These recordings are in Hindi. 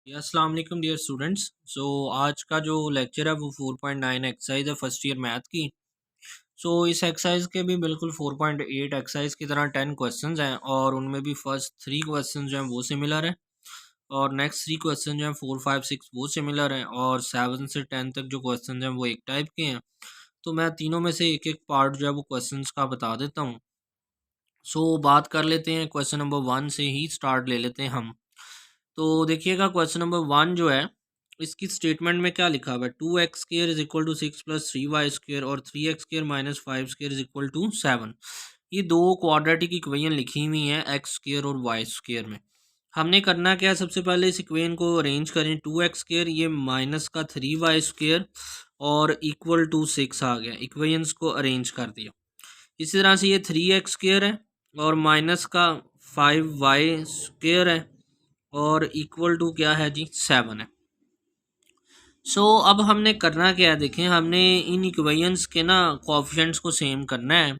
अस्सलाम वालेकुम डियर स्टूडेंट्स। आज का जो लेक्चर है वो 4.9 एक्सरसाइज है फर्स्ट ईयर मैथ की। इस एक्सरसाइज के भी बिल्कुल 4.8 एक्सरसाइज की तरह 10 क्वेश्चंस हैं और उनमें भी फर्स्ट 3 क्वेश्चन जो हैं वो सिमिलर हैं और नेक्स्ट 3 क्वेश्चन जो हैं 4, 5, 6 वो सिमिलर हैं और 7 से 10 तक जो क्वेश्चन हैं वो एक टाइप के हैं। तो मैं तीनों में से एक एक पार्ट जो है वो क्वेश्चन का बता देता हूँ। बात कर लेते हैं, क्वेश्चन नंबर 1 से ही स्टार्ट ले लेते हैं हम। तो देखिएगा, क्वेश्चन नंबर 1 जो है इसकी स्टेटमेंट में क्या लिखा हुआ है, 2x² is equal to 6 plus 3y² और 3x² minus 5² is equal to 7। ये दो क्वाड्रेटिक इक्वेशन लिखी हुई हैं x² और y² में। हमने करना क्या है, सबसे पहले इस इक्वेशन को अरेंज करें। 2x² ये माइनस का 3y² और इक्वल टू 6 आ गया, इक्वेशंस को अरेंज कर दिया। इसी तरह से ये 3x² है और माइनस का 5y² है और इक्वल टू क्या है जी, 7 है। अब हमने करना क्या है, देखें, हमने इन इक्वेशंस के ना कोएफिशिएंट्स को सेम करना है।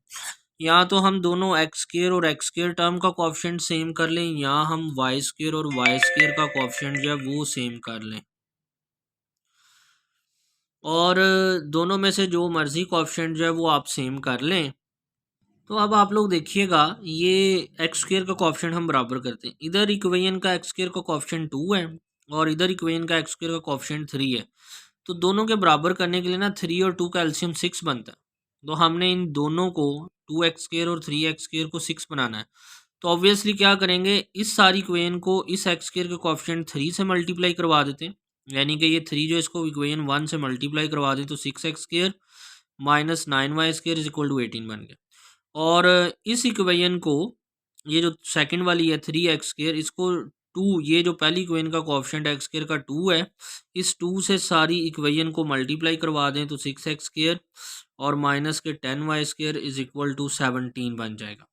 या तो हम दोनों x² और x² टर्म का कोएफिशिएंट सेम कर लें या हम y² और y² का कोएफिशिएंट जो है वो सेम कर लें, और दोनों में से जो मर्जी कोएफिशिएंट जो है वो आप सेम कर लें। तो अब आप लोग देखिएगा, ये x² का कोएफिशिएंट हम बराबर करते हैं। इधर इक्वेशन का x² का कोएफिशिएंट 2 है और इधर इक्वेशन का x² का कोएफिशिएंट 3 है। तो दोनों के बराबर करने के लिए ना 3 और 2 का एलसीएम 6 बनता है। तो हमने इन दोनों को 2x² और 3x² को 6 बनाना है। तो ऑब्वियसली क्या करेंगे, इस सारी इक्वेशन को इस x² के कोएफिशिएंट 3 से मल्टीप्लाई करवा देते हैं। यानी कि ये 3 जो इसको इक्वेशन 1 से मल्टीप्लाई करवा दें तो 6x² minus 9y² is equal to 18 बन गया। और इस इक्वेशन को, ये जो सेकंड वाली है 3x², इसको 2, ये जो पहली इक्वेशन का कोएफिशिएंट x² का 2 है, इस 2 से सारी इक्वेशन को मल्टीप्लाई करवा दें तो 6x² और माइनस के 10y² इज इक्वल टू 17 बन जाएगा।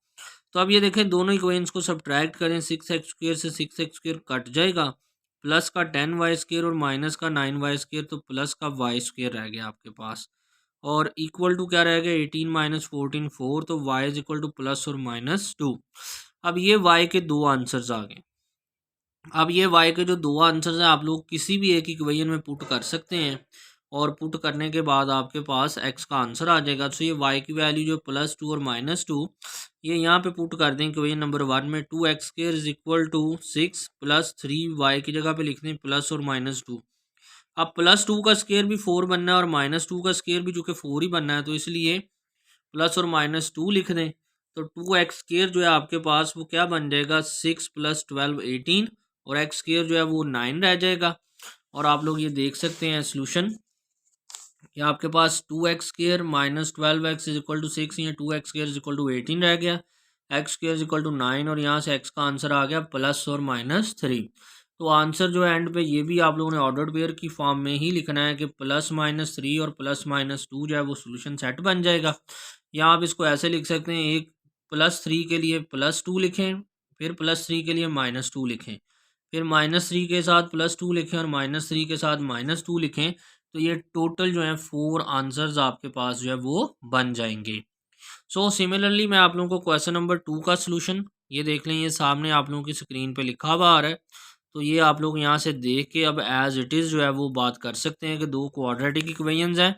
तो अब ये देखें, दोनों इक्वेशंस को सब्ट्रैक्ट करें, 6x² से 6x² कट जाएगा, प्लस का 10y² और माइनस का 9y² तो प्लस का y² रह गया आपके पास, और इक्वल टू क्या रहेगा, 18 माइनस 14 4, तो y is equal to plus और माइनस 2। अब ये y के दो आंसर्स आ गए। अब ये y के जो दो आंसर्स हैं आप लोग किसी भी एक इक्वेशन में पुट कर सकते हैं और पुट करने के बाद आपके पास x का आंसर आ जाएगा। तो ये y की वैल्यू जो +2 और -2, ये यहाँ पे पुट कर दें इक्वेशन नंबर 1 में। 2x² is equal to 6 plus 3y की जगह पे लिख दें प्लस और -2। अब +2 का स्क्वायर भी 4 बनना है और -2 का स्क्वायर भी चूँकि 4 ही बनना है, तो इसलिए प्लस और -2 लिख दें। तो 2x² जो है आपके पास वो क्या बन जाएगा, 6 + 12 18, और x² जो है वो 9 रह जाएगा। और आप लोग ये देख सकते हैं सोल्यूशन कि आपके पास 2x² minus 12x is equal to 6, या 2x² इज इक्वल टू 18 रह गया, x² इज इक्वल टू 9, और यहाँ से x का आंसर आ गया प्लस और -3। तो आंसर जो है एंड पे ये भी आप लोगों ने ऑर्डर्ड पेयर की फॉर्म में ही लिखना है कि +-3 और +-2 जो है वो सोल्यूशन सेट बन जाएगा। या आप इसको ऐसे लिख सकते हैं, एक +3 के लिए +2 लिखें, फिर +3 के लिए -2 लिखें, फिर -3 के साथ +2 लिखें और -3 के साथ -2 लिखें। तो ये टोटल जो है 4 आंसर्स आपके पास जो है वो बन जाएंगे। सिमिलरली मैं आप लोगों को क्वेश्चन नंबर 2 का सोल्यूशन ये देख लें, ये सामने आप लोगों की स्क्रीन पे लिखा हुआ आ रहा है। तो ये आप लोग यहाँ से देख के अब एज इट इज़ जो है वो बात कर सकते हैं कि दो क्वाड्रेटिक इक्वेशंस हैं,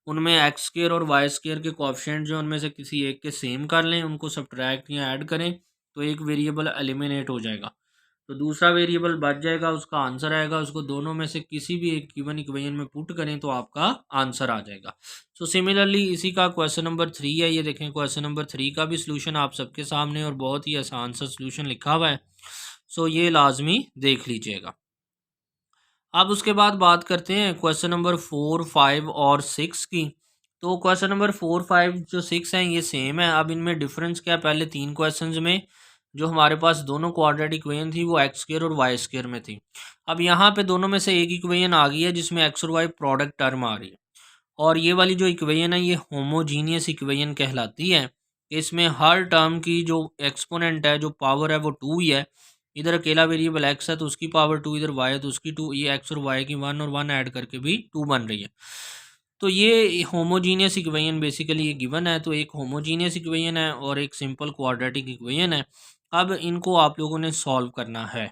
उनमें x² और y² के कोएफिशिएंट जो उनमें से किसी एक के सेम कर लें, उनको सब्ट्रैक्ट या ऐड करें तो एक वेरिएबल एलिमिनेट हो जाएगा, तो दूसरा वेरिएबल बच जाएगा, उसका आंसर आएगा। उसको दोनों में से किसी भी एक गिवन इक्वेशन में पुट करें तो आपका आंसर आ जाएगा। सिमिलरली इसी का क्वेश्चन नंबर 3 है, ये देखें, क्वेश्चन नंबर 3 का भी सोल्यूशन आप सबके सामने और बहुत ही आसान सा सोल्यूशन लिखा हुआ है। ये लाजमी देख लीजिएगा। अब उसके बाद बात करते हैं क्वेश्चन नंबर 4, 5 और 6 की। तो क्वेश्चन नंबर 4, 5 जो 6 हैं ये सेम है। अब इनमें डिफरेंस क्या है, पहले 3 क्वेश्चंस में जो हमारे पास दोनों क्वाड्रेटिक इक्वेशन थी वो x² और y² में थी। अब यहाँ पे दोनों में से एक इक्वेशन आ गई है जिसमें x और y प्रोडक्ट टर्म आ रही है, और ये वाली जो इक्वेशन है ये होमोजीनियस इक्वेशन कहलाती है। इसमें हर टर्म की जो एक्सपोनेंट है, जो पावर है वो 2 ही है। इधर अकेला वेरिएबल x है तो उसकी पावर 2, इधर y है तो उसकी 2, ये x और y की 1 और 1 ऐड करके भी 2 बन रही है। तो ये होमोजीनियस इक्वेशन बेसिकली ये गिवन है। तो एक होमोजीनियस इक्वेशन है और एक सिंपल क्वाड्रेटिक इक्वेशन है। अब इनको आप लोगों ने सॉल्व करना है।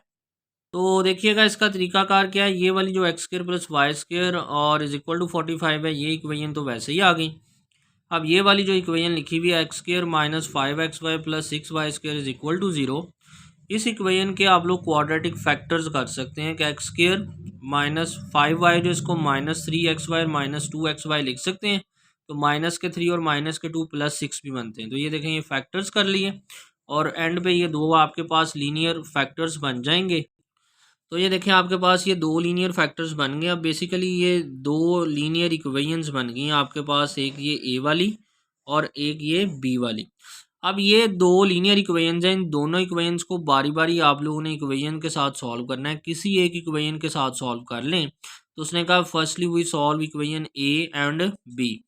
तो देखिएगा इसका तरीकाकार क्या है, ये वाली जो x square plus y square और इज इक्वल टू 45 है, ये इक्वेशन तो वैसे ही आ गई। अब ये वाली जो इक्वेशन लिखी हुई है x square minus 5xy plus 6y square is equal to 0, इस इक्वेशन के आप लोग क्वाड्रेटिक फैक्टर्स कर सकते हैं कि एक्स स्क्र माइनस 5y जो इसको माइनस 3xy और माइनस 2xy लिख सकते हैं, तो माइनस के 3 और माइनस के 2 प्लस 6 भी बनते हैं। तो ये देखें ये फैक्टर्स कर लिए और एंड पे ये दो आपके पास लीनियर फैक्टर्स बन जाएंगे। तो ये देखें आपके पास ये दो लीनियर फैक्टर्स बन गए। अब बेसिकली ये दो लीनियर इक्वेशंस बन गई हैं आपके पास, एक ये ए वाली और एक ये बी वाली। अब ये दो लीनियर इक्वेशंस हैं, इन दोनों इक्वेशंस को बारी बारी आप लोगों ने इक्वेशन के साथ सॉल्व करना है। किसी एक इक्वेशन के साथ सॉल्व कर लें। तो उसने कहा firstly we solve equation A and B.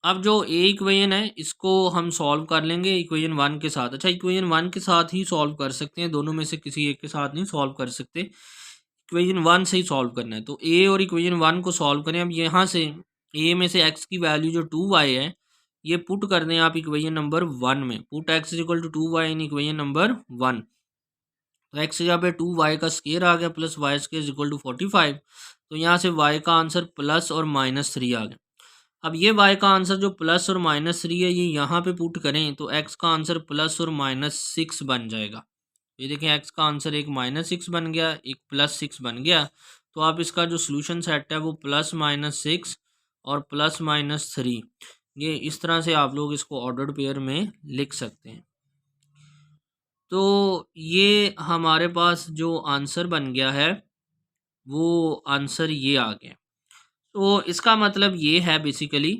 अब जो ए इक्वेशन है इसको हम सॉल्व कर लेंगे इक्वेशन वन के साथ। अच्छा, इक्वेशन वन के साथ ही सॉल्व कर सकते हैं, दोनों में से किसी एक के साथ नहीं सॉल्व कर सकते, इक्वेशन वन से ही सॉल्व करना है। तो ए और इक्वेशन वन को सॉल्व करें। अब यहाँ से ए में से एक्स की वैल्यू जो 2y है ये पुट कर दें आप इक्वेशन नंबर वन में। Put x is equal to 2y in equation number one. तो एक्स यहाँ पे 2y का स्केयर आ गया plus y square is equal to 45। तो यहाँ से y का आंसर प्लस और -3 आ गया। अब ये y का आंसर जो प्लस और -3 है ये यहाँ पे पुट करें तो x का आंसर प्लस और -6 बन जाएगा। ये देखें x का आंसर एक -6 बन गया, एक +6 बन गया। तो आप इसका जो सोल्यूशन सेट है वो +-6 और +-3, ये इस तरह से आप लोग इसको ऑर्डर्ड पेयर में लिख सकते हैं। तो ये हमारे पास जो आंसर बन गया है वो आंसर ये आ गया। तो इसका मतलब ये है बेसिकली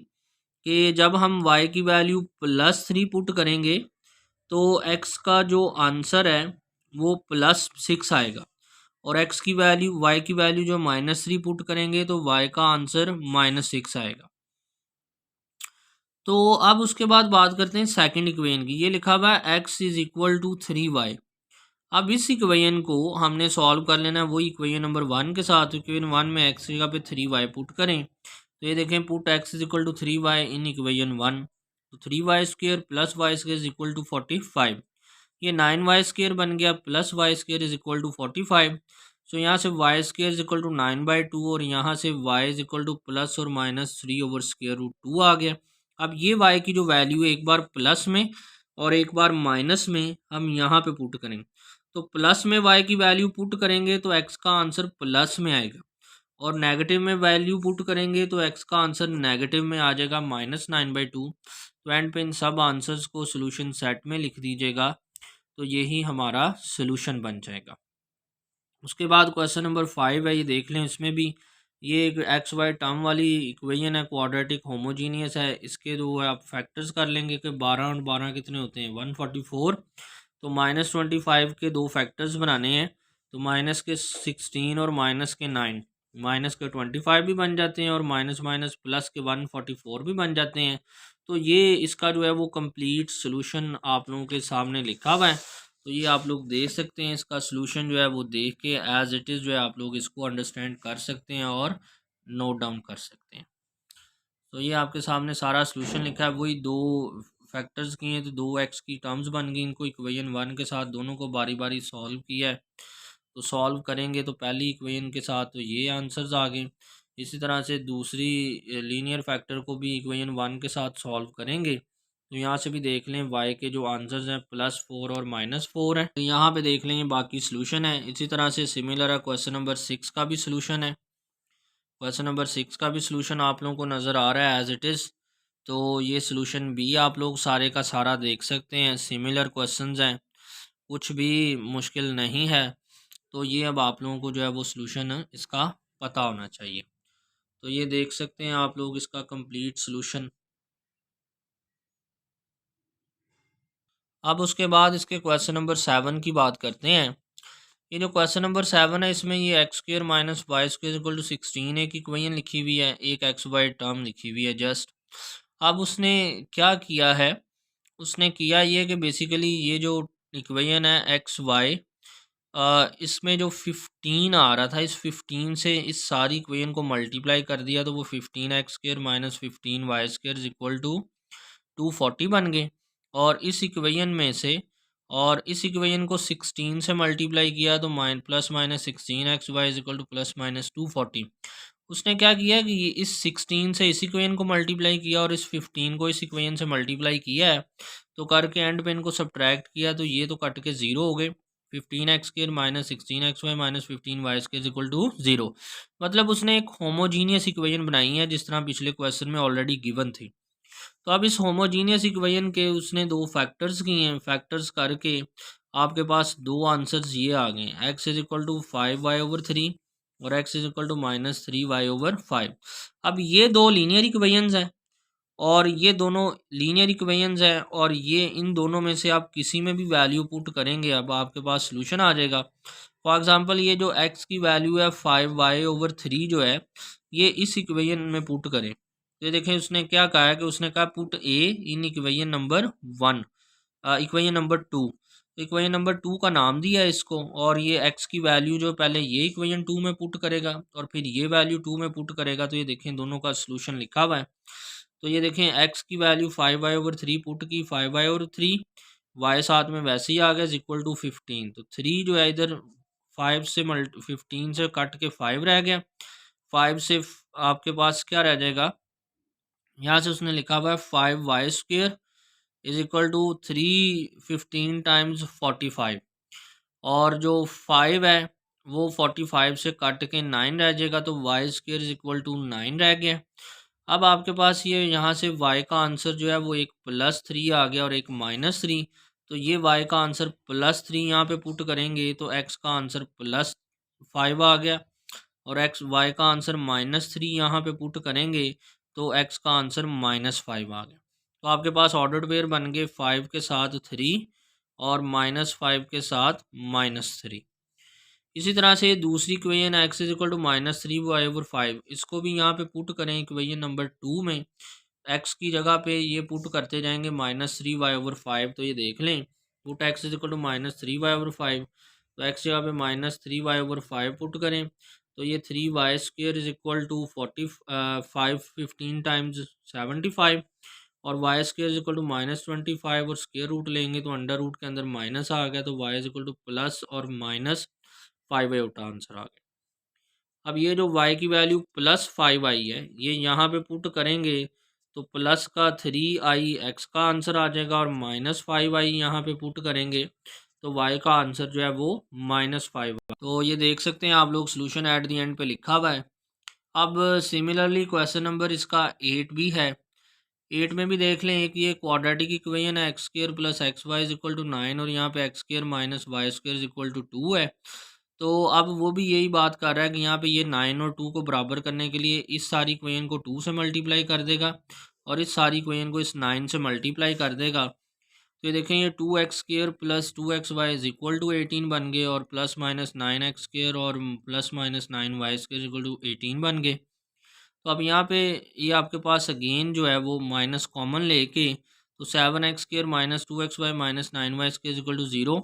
कि जब हम y की वैल्यू +3 पुट करेंगे तो x का जो आंसर है वो +6 आएगा, और x की वैल्यू y की वैल्यू जो -3 पुट करेंगे तो y का आंसर -6 आएगा। तो अब उसके बाद बात करते हैं सेकंड इक्वेशन की। ये लिखा हुआ है x is equal to 3y। अब इस इक्वेशन को हमने सॉल्व कर लेना है वही इक्वेशन नंबर वन के साथ। इक्वेशन वन में x की जगह पे 3y पुट करें तो ये देखें put x is equal to 3y in equation one. तो 3y square plus y square is equal to 45। ये 9y स्क्र बन गया plus y square is equal to 45। So यहाँ से y square is equal to 9/2 और यहाँ से y is equal to plus और -3 ओवर स्क्र रूट 2 आ गया। अब ये y की जो वैल्यू है एक बार प्लस में और एक बार माइनस में हम यहाँ पे पुट करेंगे। तो प्लस में y की वैल्यू पुट करेंगे तो x का आंसर प्लस में आएगा, और नेगेटिव में वैल्यू पुट करेंगे तो x का आंसर नेगेटिव में आ जाएगा -9/2। तो एंड पे इन सब आंसर्स को सोल्यूशन सेट में लिख दीजिएगा, तो यही हमारा सोल्यूशन बन जाएगा। उसके बाद क्वेश्चन नंबर 5 है, ये देख लें। इसमें भी ये एक एक्स वाई टर्म वाली इक्वेशन है, क्वाड्रेटिक होमोजीनियस है। इसके दो आप फैक्टर्स कर लेंगे कि 12 और 12 कितने होते हैं 144। तो -25 के दो फैक्टर्स बनाने हैं, तो माइनस के 16 और माइनस के 9, माइनस के 25 भी बन जाते हैं और माइनस माइनस प्लस के 144 भी बन जाते हैं। तो ये इसका जो है वो कंप्लीट सोल्यूशन आप लोगों के सामने लिखा हुआ है। तो ये आप लोग देख सकते हैं, इसका सोल्यूशन जो है वो देख के एज इट इज़ जो है आप लोग इसको अंडरस्टैंड कर सकते हैं और नोट डाउन कर सकते हैं। तो ये आपके सामने सारा सोल्यूशन लिखा है। वही दो फैक्टर्स किए हैं तो दो एक्स की टर्म्स बन गई, इनको इक्वेशन वन के साथ दोनों को बारी बारी सॉल्व किया है। तो सॉल्व करेंगे तो पहली इक्वेशन के साथ तो ये आंसर्स आ गए। इसी तरह से दूसरी लीनियर फैक्टर को भी इक्वेशन वन के साथ सॉल्व करेंगे तो यहाँ से भी देख लें y के जो आंसर्स हैं +4 और -4 है। तो यहाँ पे देख लें बाकी सोल्यूशन है। इसी तरह से सिमिलर है क्वेश्चन नंबर 6 का भी सोल्यूशन है। क्वेश्चन नंबर 6 का भी सोल्यूशन आप लोगों को नज़र आ रहा है एज इट इज़। तो ये सोल्यूशन भी आप लोग सारे का सारा देख सकते हैं, सिमिलर क्वेश्चंस हैं, कुछ भी मुश्किल नहीं है। तो ये अब आप लोगों को जो है वो सोल्यूशन इसका पता होना चाहिए। तो ये देख सकते हैं आप लोग इसका कंप्लीट सोल्यूशन। अब उसके बाद इसके क्वेश्चन नंबर 7 की बात करते हैं। ये जो क्वेश्चन नंबर 7 है इसमें ये x square minus y square equal to 16 एक इक्वेशन लिखी हुई है, एक एक्स वाई टर्म लिखी हुई है जस्ट। अब उसने क्या किया है, उसने किया ये कि बेसिकली ये जो इक्वेशन है एक्स वाई, इसमें जो 15 आ रहा था इस 15 से इस सारी इक्वेशन को मल्टीप्लाई कर दिया तो वो 15 x square minus 15 y square equal to 240 बन गए। और इस इक्वेशन में से और इस इक्वेशन को 16 से मल्टीप्लाई किया तो plus minus 16xy is equal to plus minus 240। उसने क्या किया कि इस 16 से इस इक्वेशन को मल्टीप्लाई किया और इस 15 को इस इक्वेशन से मल्टीप्लाई किया है, तो करके एंड पे इनको सब्ट्रैक्ट किया तो ये तो कट के ज़ीरो हो गए। 15x² minus 16xy minus 15y² is equal to zero. मतलब उसने एक होमोजीनियस इक्वेशन बनाई है जिस तरह पिछले क्वेश्चन में ऑलरेडी गिवन थी। तो अब इस होमोजीनियस इक्वेशन के उसने दो फैक्टर्स किए हैं, फैक्टर्स करके आपके पास दो आंसर्स ये आ गए हैं, x is equal to 5y/3 और x is equal to minus 3y/5। अब ये दो लीनियर इक्वेशंस हैं और ये दोनों लीनियर इक्वेशंस हैं और ये इन दोनों में से आप किसी में भी वैल्यू पुट करेंगे अब आपके पास सोल्यूशन आ जाएगा। फॉर एग्जांपल ये जो x की वैल्यू है 5y/3 जो है, ये इस इक्वेशन में पुट करें। ये देखें उसने क्या कहा है कि उसने कहा put a in equation number 1, equation number 2। तो इक्वेशन नंबर 2 का नाम दिया है इसको और ये x की वैल्यू जो पहले ये इक्वेशन 2 में पुट करेगा और फिर ये वैल्यू 2 में पुट करेगा। तो ये देखें दोनों का सोल्यूशन लिखा हुआ है। तो ये देखें x की वैल्यू 5y/3 पुट की 5y/3, y साथ में वैसे ही आ गया इक्वल टू 15। तो 3 जो है इधर 5 से 15 से कट के 5 रह गया। 5 से आपके पास क्या रह जाएगा, यहाँ से उसने लिखा हुआ है 5y² is equal to 315 times 45 और जो 5 है वो 45 से कट के 9 रह जाएगा तो y² इज इक्वल टू 9 रह गया। अब आपके पास ये यहाँ से y का आंसर जो है वो एक +3 आ गया और एक -3। तो ये y का आंसर +3 यहाँ पे पुट करेंगे तो x का आंसर +5 आ गया और y का आंसर -3 यहाँ पे पुट करेंगे तो x का आंसर -5 आ गया। तो आपके पास ऑर्डर्ड पेयर बन गए 5 के साथ 3 और -5 के साथ -3। इसी तरह से दूसरी equation x is equal to -3y/5, इसको भी यहाँ पे पुट करें इक्वेशन नंबर 2 में। x की जगह पे ये पुट करते जाएंगे -3y/5। तो ये देख लें put x is equal to -3y/5, तो x जगह पे -3y/5 पुट करें तो ये 3y² is equal to 15 times 75 और y² इज इक्वल टू -25 और स्क्वायर रूट लेंगे तो अंडर रूट के अंदर माइनस आ गया तो y is equal to plus और -5 आंसर आ गया। अब ये जो y की वैल्यू +5 आई है ये यहाँ पे पुट करेंगे तो प्लस का 3i x का आंसर आ जाएगा और -5i यहाँ पे पुट करेंगे तो y का आंसर जो है वो -5। तो ये देख सकते हैं आप लोग सोल्यूशन एट दी एंड पे लिखा हुआ है। अब सिमिलरली क्वेश्चन नंबर इसका 8 भी है। 8 में भी देख लें एक ये क्वाड्रेटिक इक्वेशन है x² + xy is equal to 9 और यहाँ पे x² - y² is equal to 2 है। तो अब वो भी यही बात कर रहा है कि यहाँ पे ये 9 और 2 को बराबर करने के लिए इस सारी इक्वेशन को 2 से मल्टीप्लाई कर देगा और इस सारी इक्वेशन को इस 9 से मल्टीप्लाई कर देगा। तो ये देखें ये 2x² + 2xy is equal to 18 बन गए और +-9x² और +-9y² इक्वल टू 18 बन गए। तो अब यहाँ पे ये आपके पास अगेन जो है वो माइनस कॉमन लेके तो 7x² - 2xy - 9y² is equal to 0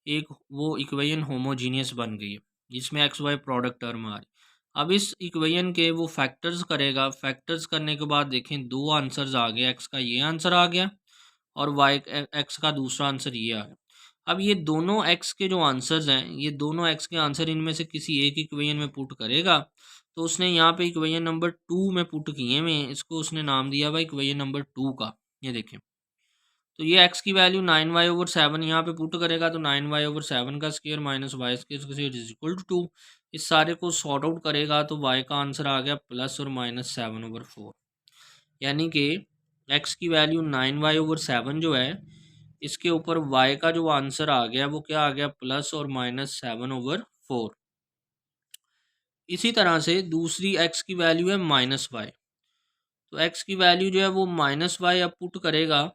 एक वो इक्वेशन होमोजीनियस बन गई है जिसमें x y प्रोडक्ट टर्म आ रही। अब इस इक्वेशन के वो फैक्टर्स करेगा, फैक्टर्स करने के बाद देखें दो आंसर्स आ गए, x का ये आंसर आ गया और x का दूसरा आंसर ये आ गया। अब ये दोनों x के जो आंसर्स हैं ये दोनों x के आंसर इनमें से किसी एक इक्वेशन में पुट करेगा। तो उसने यहाँ पे इक्वेशन नंबर 2 में पुट किए हुए हैं, इसको उसने नाम दिया भाई इक्वेशन नंबर 2 का। ये देखें तो ये x की वैल्यू 9y/7 यहाँ पे पुट करेगा तो 9y/7 का square minus y² is equal to 2। इस सारे को सॉर्ट आउट करेगा तो y का आंसर आ गया प्लस और -7/4। यानी कि x की वैल्यू 9y/7 जो है इसके ऊपर y का जो आंसर आ गया वो क्या आ गया प्लस और -7/4। इसी तरह से दूसरी x की वैल्यू है -y, तो x की वैल्यू जो है वो -y अब पुट करेगा।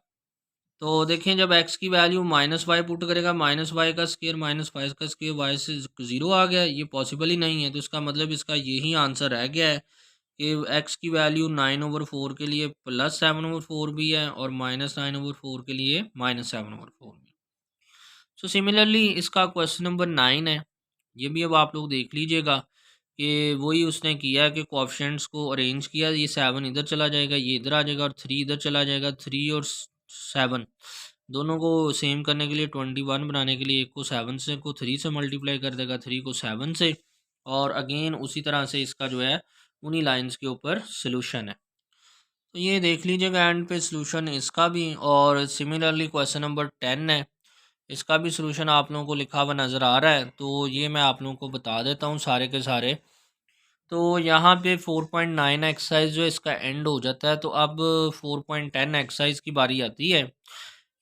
तो देखें जब x की वैल्यू -y पुट करेगा -y का स्क्वायर -5 का स्क्वायर y से 0 आ गया, ये पॉसिबल ही नहीं है। तो इसका मतलब इसका यही आंसर रह गया है कि x की वैल्यू 9/4 के लिए +7/4 भी है और -9/4 के लिए -7/4 भी। सो सिमिलरली इसका क्वेश्चन नंबर 9 है, ये भी अब आप लोग देख लीजिएगा कि वही उसने किया है कि कोएफिशिएंट्स को अरेंज किया, ये 7 इधर चला जाएगा, ये इधर आ जाएगा और 3 इधर चला जाएगा, 3 और 7 दोनों को सेम करने के लिए 21 बनाने के लिए एक को 7 से को 3 से मल्टीप्लाई कर देगा, 3 को 7 से, और अगेन उसी तरह से इसका जो है उन्हीं लाइंस के ऊपर सोल्यूशन है। तो ये देख लीजिएगा एंड पे सोल्यूशन इसका भी। और सिमिलरली क्वेश्चन नंबर 10 है, इसका भी सोल्यूशन आप लोगों को लिखा हुआ नज़र आ रहा है। तो ये मैं आप लोगों को बता देता हूँ सारे के सारे। तो यहाँ पे 4.9 एक्सरसाइज जो इसका एंड हो जाता है। तो अब 4.10 एक्सरसाइज की बारी आती है।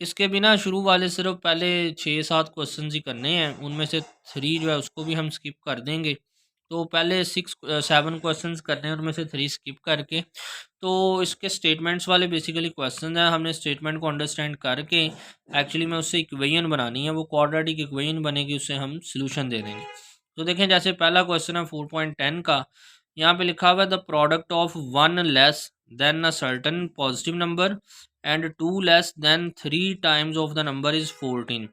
इसके बिना शुरू वाले सिर्फ पहले 6-7 क्वेश्चन ही करने हैं, उनमें से 3 जो है उसको भी हम स्किप कर देंगे। तो पहले 7 क्वेश्चन करने हैं, उनमें से 3 स्किप करके। तो इसके स्टेटमेंट्स वाले बेसिकली क्वेश्चन हैं, हमने स्टेटमेंट को अंडरस्टैंड करके एक्चुअली में उससे इक्वेशन बनानी है, वो क्वाड्रेटिक इक्वेशन बनेगी, उससे हम सोल्यूशन दे देंगे। तो देखें जैसे पहला क्वेश्चन है 4.10 का, यहाँ पे लिखा हुआ है the product of 1 less than a certain positive number and 2 less than 3 times of the number is 14,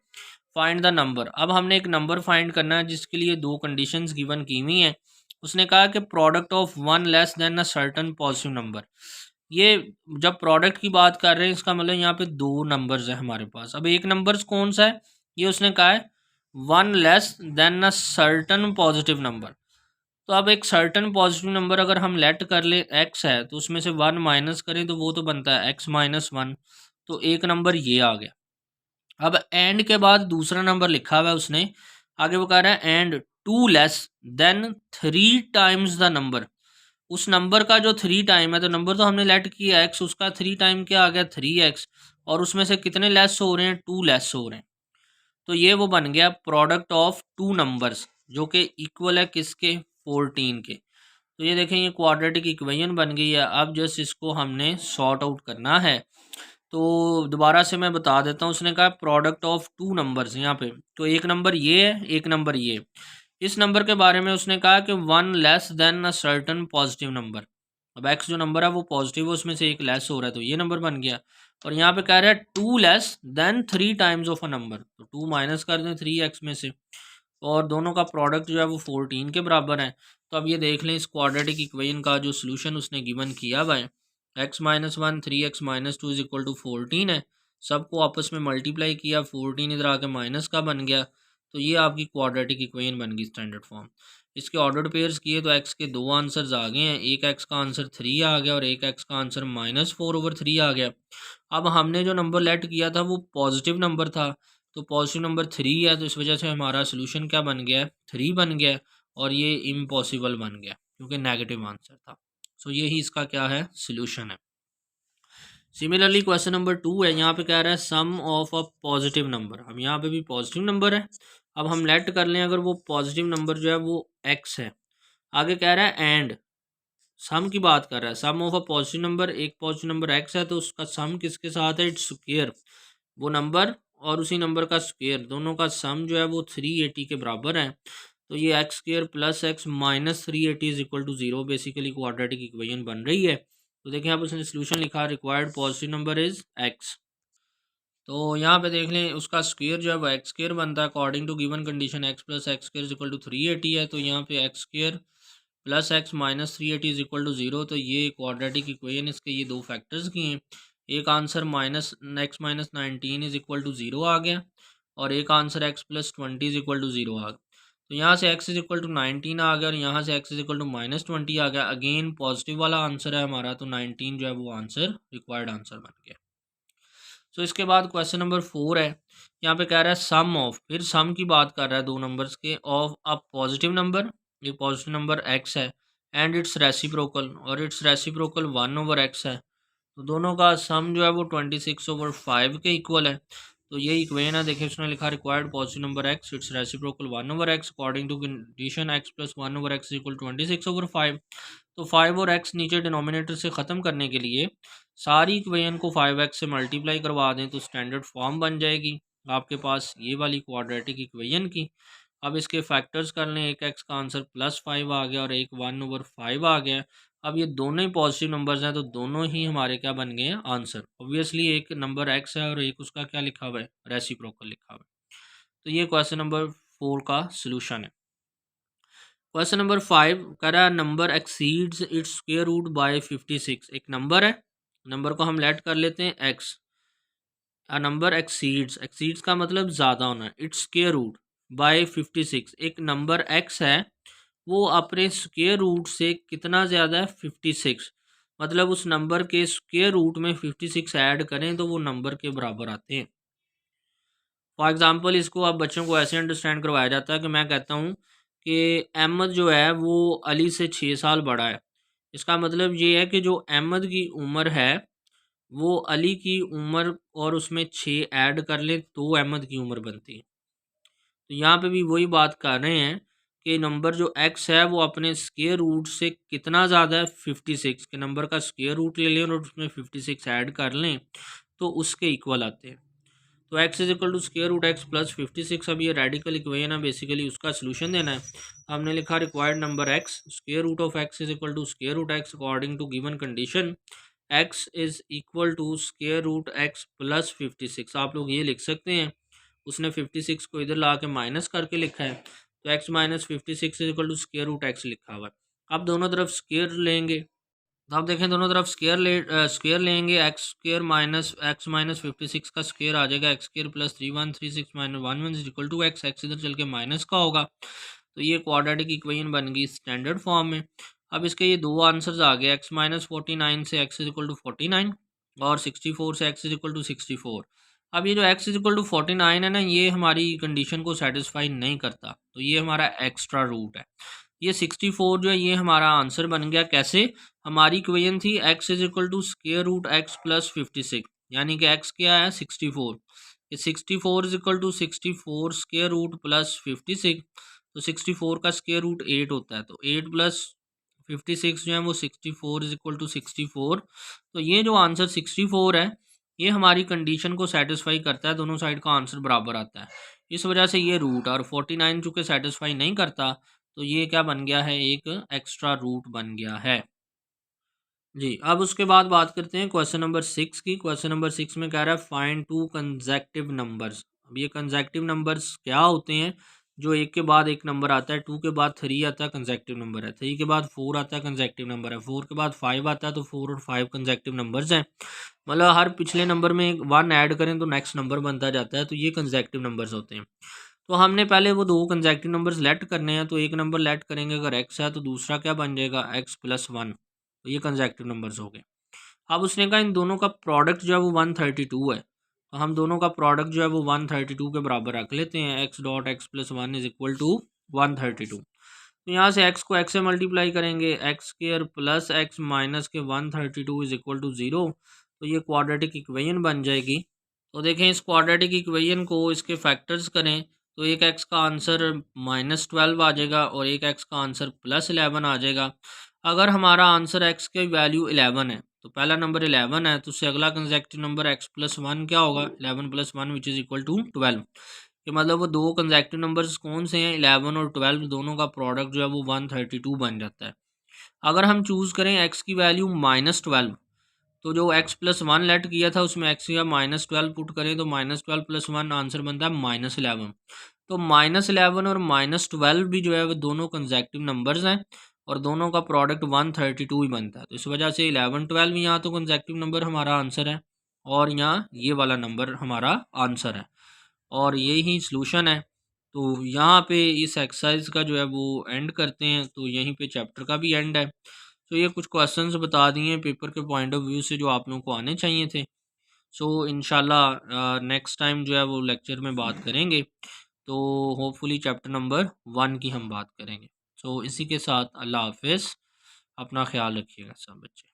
find the number. अब हमने एक नंबर फाइंड करना है जिसके लिए दो कंडीशंस गिवन की हुई हैं। उसने कहा कि product of 1 less than a certain positive number. ये जब प्रोडक्ट की बात कर रहे हैं इसका मतलब यहाँ पे दो नंबर्स है हमारे पास। अब एक नंबर्स कौन सा है, ये उसने कहा है 1 less than a certain positive number. तो अब एक सर्टन पॉजिटिव नंबर अगर हम लेट कर ले एक्स है, तो उसमें से 1 माइनस करें तो वो तो बनता है एक्स माइनस 1। तो एक नंबर ये आ गया। अब एंड के बाद दूसरा नंबर लिखा हुआ है उसने, आगे वो कह रहा है and 2 less than 3 times the number. उस नंबर का जो 3 टाइम है, तो नंबर तो हमने लेट किया एक्स, उसका 3 टाइम क्या आ गया 3x, और उसमें से कितने लेस हो रहे हैं 2 लेस हो रहे हैं। तो ये वो बन गया प्रोडक्ट ऑफ 2 नंबर्स जो कि इक्वल है किसके 14 के। तो ये देखें ये क्वाड्रेटिक इक्वेशन बन गई है। अब जस्ट इसको हमने सॉर्ट आउट करना है। तो दोबारा से मैं बता देता हूँ, उसने कहा प्रोडक्ट ऑफ 2 नंबर्स यहाँ पे, तो एक नंबर ये है, एक नंबर ये है। इस नंबर के बारे में उसने कहा कि 1 less than a certain positive number. अब एक्स जो नंबर है वो पॉजिटिव है, उसमें से एक लेस हो रहा है, तो ये नंबर बन गया। और यहाँ पे कह रहा है 2 less than 3 times of a number, तो 2 माइनस कर दें 3x में से, और दोनों का प्रोडक्ट जो है वो 14 के बराबर है। तो अब ये देख लें इस क्वाड्रेटिक इक्वेशन का जो सोल्यूशन उसने गिवन किया हुआ है, x minus 1 3x minus 2 is equal to 14 है। सबको आपस में मल्टीप्लाई किया, 14 इधर आके माइनस का बन गया। तो ये आपकी क्वाड्रेटिक इक्वेशन बन गई स्टैंडर्ड फॉर्म। इसके ऑर्डर पेयर्स किए तो x के दो आंसर्स आ गए हैं, एक x का आंसर 3 आ गया और एक x का आंसर -4/3 आ गया। अब हमने जो नंबर लेट किया था वो पॉजिटिव नंबर था, तो पॉजिटिव नंबर 3 है, तो इस वजह से हमारा सोल्यूशन क्या बन गया है 3 बन गया है, और ये इम्पॉसिबल बन गया क्योंकि नेगेटिव आंसर था। सो यही इसका क्या है सोल्यूशन है। सिमिलरली क्वेश्चन नंबर 2 है, यहाँ पे कह रहा है सम ऑफ अ पॉजिटिव नंबर। हम यहाँ पे भी पॉजिटिव नंबर है, अब हम लेट कर लें अगर वो पॉजिटिव नंबर जो है वो x है। आगे कह रहा है एंड सम की बात कर रहा है, सम ऑफ अ पॉजिटिव नंबर, एक पॉजिटिव नंबर x है तो उसका सम किसके साथ है, इट्स स्क्वायर, वो नंबर और उसी नंबर का स्क्वायर, दोनों का सम जो है वो 380 के बराबर है। तो ये x square plus x minus 380 is equal to 0 basically quadratic equation बन रही है। तो देखिए आप उसने सोल्यूशन लिखा required positive number is x. तो यहाँ पे देख लें उसका स्क्वायर जो है वो एक्स स्क्वायर बनता है according to given condition x plus x square is equal to 380 है। तो यहाँ पे x square plus x minus 380 is equal to 0। तो ये क्वाड्रेटिक इक्वेशन इसके ये दो फैक्टर्स की हैं। एक answer minus x minus 19 is equal to 0 आ गया, और एक answer x plus 20 is equal to 0 आ गया। तो यहाँ से x इज इक्वल टू 19 आ गया और यहाँ से x इज इक्वल टू -20 आ गया। अगेन पॉजिटिव वाला आंसर है हमारा, तो 19 जो है वो आंसर रिक्वायर्ड आंसर बन गया। सो इसके बाद क्वेश्चन नंबर 4 है, यहाँ पे कह रहा है सम ऑफ, फिर सम की बात कर रहा है दो नंबर्स के, ऑफ अ पॉजिटिव नंबर, ये पॉजिटिव नंबर x है, एंड इट्स रेसिप्रोकल, और इट्स रेसिप्रोकल 1/x है। तो दोनों का सम जो है वो 26/5 के इक्वल है। तो ये इक्वेशन है, देखिए उसने लिखा required positive number x, its reciprocal 1/x according to condition x plus 1/x equal 26/5। तो 5 और x नीचे डिनोमिनेटर से ख़त्म करने के लिए सारी इक्वेशन को 5x से मल्टीप्लाई करवा दें तो स्टैंडर्ड फॉर्म बन जाएगी आपके पास ये वाली क्वाड्रेटिक इक्वेशन की। अब इसके फैक्टर्स कर लें, एक x का आंसर +5 आ गया और एक 1/5 आ गया। अब ये दोनों ही पॉजिटिव नंबर्स हैं तो दोनों ही हमारे क्या बन गए हैं आंसर। ऑब्वियसली एक नंबर x है और एक उसका क्या लिखा हुआ है रेसिप्रोकल लिखा हुआ है। तो ये क्वेश्चन नंबर 4 का सोल्यूशन है। क्वेश्चन नंबर 5 कह रहा है number exceeds its square root by 56। एक नंबर है, नंबर को हम लेट कर लेते हैं x, अ नंबर एक्सीड्स का मतलब ज़्यादा होना, इट्स स्क्वायर रूट बाय 56। एक नंबर एक्स है, वो अपने स्क्वायर रूट से कितना ज़्यादा है, 56। मतलब उस नंबर के स्क्वायर रूट में 56 ऐड करें तो वो नंबर के बराबर आते हैं। फॉर एग्ज़ाम्पल इसको आप बच्चों को ऐसे अंडरस्टैंड करवाया जाता है कि मैं कहता हूँ कि अहमद जो है वो अली से 6 साल बड़ा है। इसका मतलब ये है कि जो अहमद की उम्र है वो अली की उम्र और उसमें 6 ऐड कर लें तो अहमद की उम्र बनती है। तो यहाँ पे भी वही बात कर रहे हैं कि नंबर जो एक्स है वो अपने स्क्वायर रूट से कितना ज़्यादा है, 56 के नंबर का स्क्वायर रूट ले लें और उसमें 56 ऐड कर लें तो उसके इक्वल आते हैं। तो x is equal to square root x plus 56। अब ये रेडिकल इक्वेशन है, बेसिकली उसका सोल्यूशन देना है। हमने लिखा required number x square root of x is equal to square root x according to given condition x is equal to square root x plus 56। आप लोग ये लिख सकते हैं, उसने 56 को इधर ला के माइनस करके लिखा है तो x minus 56 is equal to square root x लिखा हुआ है। अब दोनों तरफ स्क्वायर लेंगे तो आप देखें दोनों तरफ स्क्वायर लेंगे, एक्स माइनस 56 का स्क्वायर आ जाएगा, x square plus 3136 minus 11 is equal to x. X इधर चल के माइनस का होगा तो ये क्वाड्रेटिक इक्वेशन बन गई स्टैंडर्ड फॉर्म में। अब इसके ये दो आंसर्स आ गए, एक्स माइनस 49 से एक्स इज इक्वल टू 49 और 64 से एक्स इज इक्वल टू 64। अब ये जो एक्स इज इक्वल टू 49 है ना, ये हमारी कंडीशन को सेटिस्फाई नहीं करता तो ये हमारा एक्स्ट्रा रूट है। ये 64 जो है ये हमारा आंसर बन गया। कैसे? हमारी इक्वेशन थी x is equal to square root x plus 56, यानी कि x क्या है 64। ये 64 is equal to 64 square root plus 56, तो 64 का स्क्वायर रूट 8 होता है तो 8 प्लस 56 जो है वो 64 इज इक्वल टू 64। तो ये जो आंसर 64 है ये हमारी कंडीशन को सेटिस्फाई करता है, दोनों साइड का आंसर बराबर आता है। इस वजह से ये रूट, और 49 चूँकि सेटिस्फाई नहीं करता तो ये क्या बन गया है, एक एक्स्ट्रा रूट बन गया है। जी, अब उसके बाद बात करते हैं क्वेश्चन नंबर 6 की। क्वेश्चन नंबर 6 में कह रहा है फाइंड टू कंसेक्टिव नंबर्स। अब ये कंसेक्टिव नंबर्स क्या होते हैं? जो एक के बाद एक नंबर आता है, 2 के बाद 3 आता है कंसेक्टिव नंबर है, 3 के बाद 4 आता है कंसेक्टिव नंबर है, 4 के बाद 5 आता है तो 4 और 5 कंसेक्टिव नंबर्स हैं। मतलब हर पिछले नंबर में 1 ऐड करें तो नेक्स्ट नंबर बनता जाता है, तो ये कंसेक्टिव नंबर्स होते हैं। तो हमने पहले वो दो कंसेक्टिव नंबर्स लेट करने हैं, तो एक नंबर लेट करेंगे अगर एक्स है तो दूसरा क्या बन जाएगा, एक्स प्लस 1। तो ये कंसेक्टिव नंबर्स हो गए। अब उसने कहा इन दोनों का प्रोडक्ट जो है वो 132 है, तो हम दोनों का प्रोडक्ट जो है वो 132 के बराबर रख लेते हैं। X dot x plus 1 is equal to 132। तो यहाँ से एक्स को एक्स से मल्टीप्लाई करेंगे, x square plus x minus के 132 इज इक्वल टू 0। तो ये क्वाड्रेटिक इक्वेशन बन जाएगी। तो देखें इस क्वाड्रेटिक इक्वेशन को इसके फैक्टर्स करें तो एक एक्स का आंसर -12 आ जाएगा और एक एक्स का आंसर +11 आ जाएगा। अगर हमारा आंसर एक्स की वैल्यू 11 है तो पहला नंबर 11 है तो उससे अगला कंसेक्टिव नंबर एक्स प्लस 1 क्या होगा, 11 plus 1 which is equal to 12। कि मतलब वो दो कंसेक्टिव नंबर्स कौन से हैं, 11 और 12, दोनों का प्रोडक्ट जो है वो 132 बन जाता है। अगर हम चूज़ करें एक्स की वैल्यू -12, तो जो एक्स प्लस 1 लेट किया था उसमें एक्स का -12 पुट करें तो -12 प्लस 1 आंसर बनता है -11। तो -11 और -12 भी जो है वो दोनों कंसेक्टिव नंबर्स हैं और दोनों का प्रोडक्ट 132 ही बनता है। तो इस वजह से 11-12 यहाँ तो कंसेक्टिव नंबर हमारा आंसर है और यहाँ ये वाला नंबर हमारा आंसर है और यही सलूशन है। तो यहाँ पे इस एक्सरसाइज का जो है वो एंड करते हैं, तो यहीं पे चैप्टर का भी एंड है। तो ये कुछ क्वेश्चंस बता दिए पेपर के पॉइंट ऑफ व्यू से जो आप लोगों को आने चाहिए थे। सो इंशाल्लाह नेक्स्ट टाइम जो है वो लेक्चर में बात करेंगे, तो होपफुली चैप्टर नंबर 1 की हम बात करेंगे। सो इसी के साथ अल्लाह हाफिज़, अपना ख्याल रखिएगा सब बच्चे।